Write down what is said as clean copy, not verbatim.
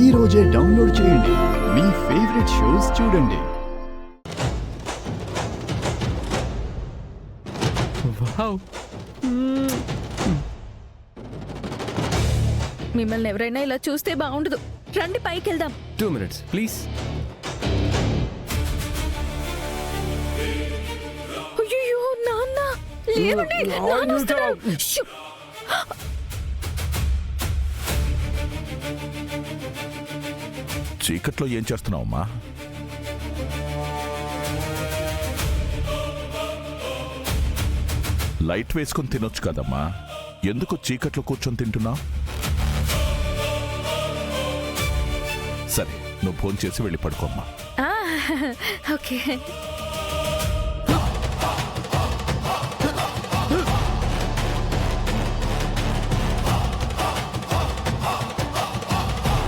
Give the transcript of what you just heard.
ఈ రోజే డౌన్లోడ్ చేయండి. మీ ఫేవరెట్ షోస్ చూడండి. వావ్. మిమ్మల్ని ఎవరైనా ఇలా చూస్తే బాగుండదు. రండి పైకి వెళ్దాం. 2 minutes ప్లీజ్. అయ్యో నాన్న లేవండి, నాన్న వస్తున్నారు. షూ. చీకట్లో ఏం చేస్తున్నావమ్మా? లైట్ వేసుకొని తినొచ్చు కదమ్మా, ఎందుకు చీకట్లో కూర్చొని తింటున్నావు? సరే, నువ్వు ఫోన్ చేసి వెళ్ళి పడుకోమ్మా. ఓకే